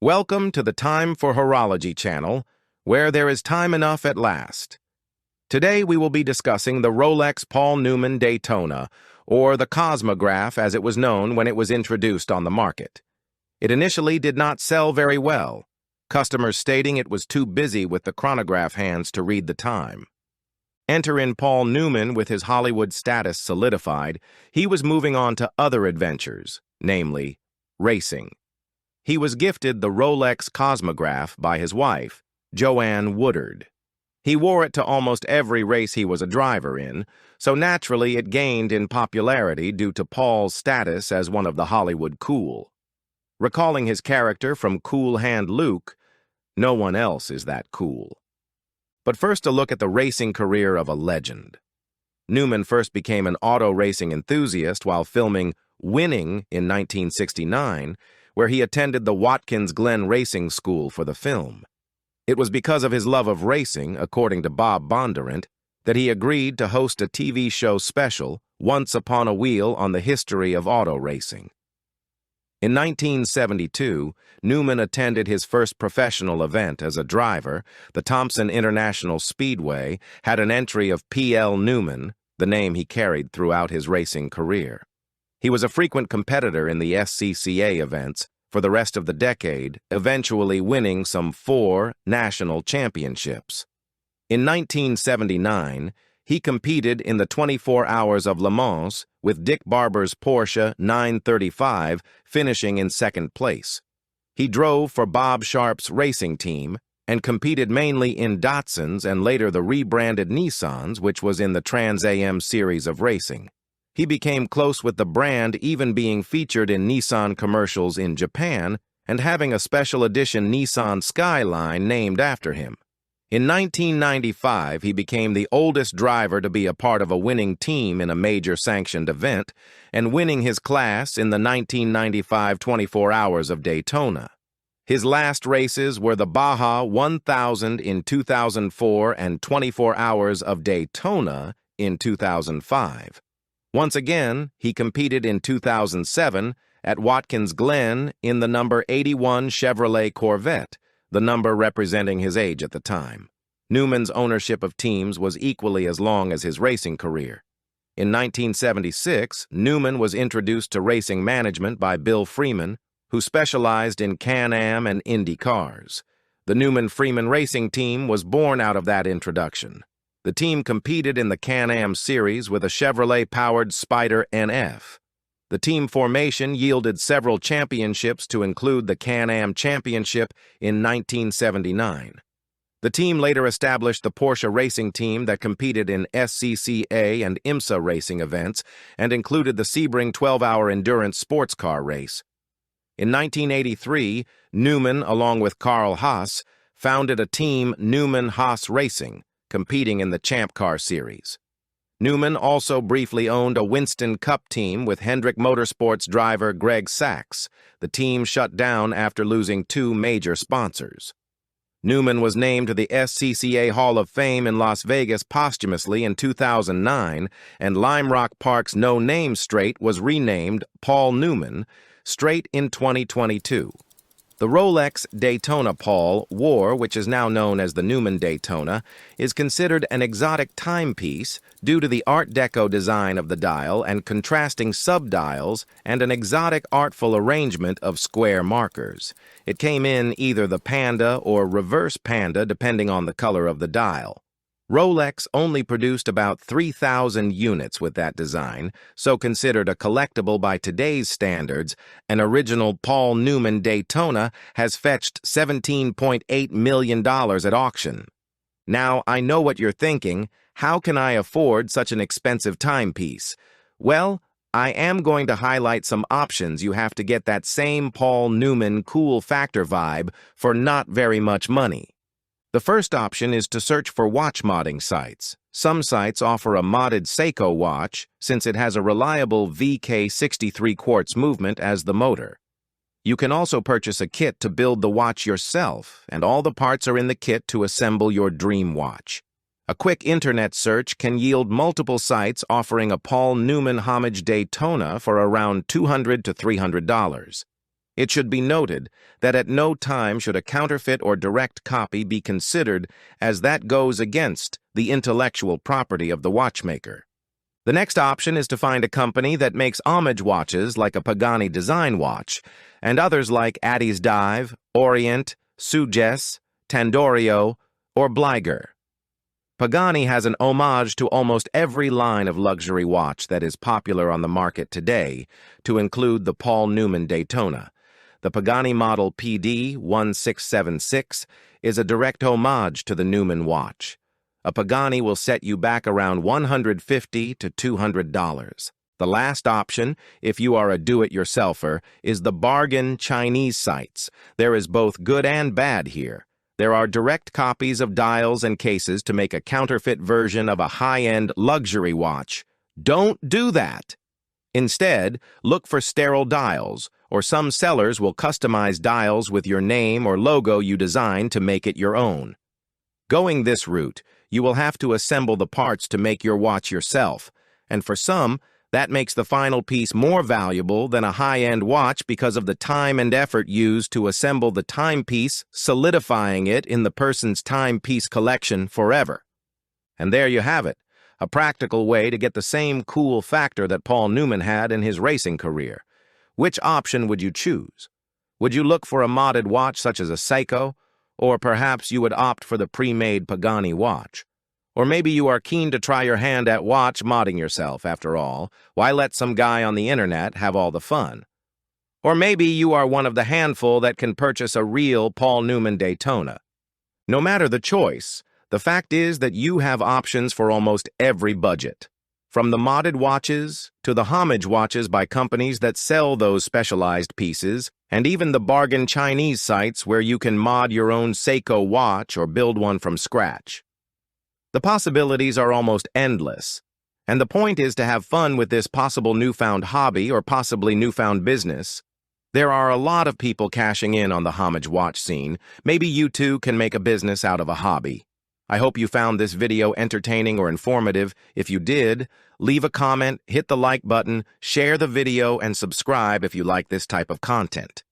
Welcome to the Time for Horology channel, where there is time enough at last. Today we will be discussing the Rolex Paul Newman Daytona, or the Cosmograph as it was known when it was introduced on the market. It initially did not sell very well, customers stating it was too busy with the chronograph hands to read the time. Enter in Paul Newman with his Hollywood status solidified, he was moving on to other adventures, namely, racing. He was gifted the Rolex Cosmograph by his wife, Joanne Woodard. He wore it to almost every race he was a driver in, so naturally it gained in popularity due to Paul's status as one of the Hollywood cool. Recalling his character from Cool Hand Luke, no one else is that cool. But first a look at the racing career of a legend. Newman first became an auto racing enthusiast while filming Winning in 1969, where he attended the Watkins Glen Racing School for the film. It was because of his love of racing, according to Bob Bondurant, that he agreed to host a TV show special, Once Upon a Wheel, on the history of auto racing. In 1972, Newman attended his first professional event as a driver. The Thompson International Speedway had an entry of P.L. Newman, the name he carried throughout his racing career. He was a frequent competitor in the SCCA events for the rest of the decade, eventually winning some 4 national championships. In 1979, he competed in the 24 Hours of Le Mans with Dick Barber's Porsche 935, finishing in second place. He drove for Bob Sharp's racing team and competed mainly in Datsuns and later the rebranded Nissans, which was in the Trans Am series of racing. He became close with the brand, even being featured in Nissan commercials in Japan and having a special edition Nissan Skyline named after him. In 1995, he became the oldest driver to be a part of a winning team in a major sanctioned event and winning his class in the 1995 24 Hours of Daytona. His last races were the Baja 1000 in 2004 and 24 Hours of Daytona in 2005. Once again, he competed in 2007 at Watkins Glen in the number 81 Chevrolet Corvette, the number representing his age at the time. Newman's ownership of teams was equally as long as his racing career. In 1976, Newman was introduced to racing management by Bill Freeman, who specialized in Can-Am and Indy cars. The Newman-Freeman racing team was born out of that introduction. The team competed in the Can-Am series with a Chevrolet-powered Spyder NF. The team formation yielded several championships to include the Can-Am Championship in 1979. The team later established the Porsche racing team that competed in SCCA and IMSA racing events and included the Sebring 12-hour endurance sports car race. In 1983, Newman, along with Carl Haas, founded a team, Newman Haas Racing, competing in the Champ Car series. Newman also briefly owned a Winston Cup team with Hendrick Motorsports driver Greg Sachs. The team shut down after losing 2 major sponsors. Newman was named to the SCCA Hall of Fame in Las Vegas posthumously in 2009, and Lime Rock Park's no-name straight was renamed Paul Newman Straight in 2022. The Rolex Daytona Paul wore, which is now known as the Newman Daytona, is considered an exotic timepiece due to the Art Deco design of the dial and contrasting subdials and an exotic artful arrangement of square markers. It came in either the panda or reverse panda depending on the color of the dial. Rolex only produced about 3,000 units with that design, so considered a collectible by today's standards, an original Paul Newman Daytona has fetched $17.8 million at auction. Now, I know what you're thinking, how can I afford such an expensive timepiece? Well, I am going to highlight some options you have to get that same Paul Newman cool factor vibe for not very much money. The first option is to search for watch modding sites. Some sites offer a modded Seiko watch since it has a reliable VK63 quartz movement as the motor. You can also purchase a kit to build the watch yourself, and all the parts are in the kit to assemble your dream watch. A quick internet search can yield multiple sites offering a Paul Newman homage Daytona for around $200 to $300. It should be noted that at no time should a counterfeit or direct copy be considered, as that goes against the intellectual property of the watchmaker. The next option is to find a company that makes homage watches like a Pagani design watch, and others like Addy's Dive, Orient, Suges, Tandorio, or Bliger. Pagani has an homage to almost every line of luxury watch that is popular on the market today, to include the Paul Newman Daytona. The Pagani model PD 1676 is a direct homage to the Newman watch. A Pagani will set you back around $150 to $200. The last option, if you are a do-it-yourselfer, is the bargain Chinese sites. There is both good and bad here. There are direct copies of dials and cases to make a counterfeit version of a high-end luxury watch. Don't do that. Instead, look for sterile dials, or some sellers will customize dials with your name or logo you design to make it your own. Going this route, you will have to assemble the parts to make your watch yourself, and for some, that makes the final piece more valuable than a high-end watch because of the time and effort used to assemble the timepiece, solidifying it in the person's timepiece collection forever. And there you have it, a practical way to get the same cool factor that Paul Newman had in his racing career. Which option would you choose? Would you look for a modded watch such as a Seiko? Or perhaps you would opt for the pre-made Pagani watch. Or maybe you are keen to try your hand at watch modding yourself, after all. Why let some guy on the internet have all the fun? Or maybe you are one of the handful that can purchase a real Paul Newman Daytona. No matter the choice, the fact is that you have options for almost every budget. From the modded watches to the homage watches by companies that sell those specialized pieces, and even the bargain Chinese sites where you can mod your own Seiko watch or build one from scratch. The possibilities are almost endless, and the point is to have fun with this possible newfound hobby or possibly newfound business. There are a lot of people cashing in on the homage watch scene. Maybe you too can make a business out of a hobby. I hope you found this video entertaining or informative. If you did, leave a comment, hit the like button, share the video, and subscribe if you like this type of content.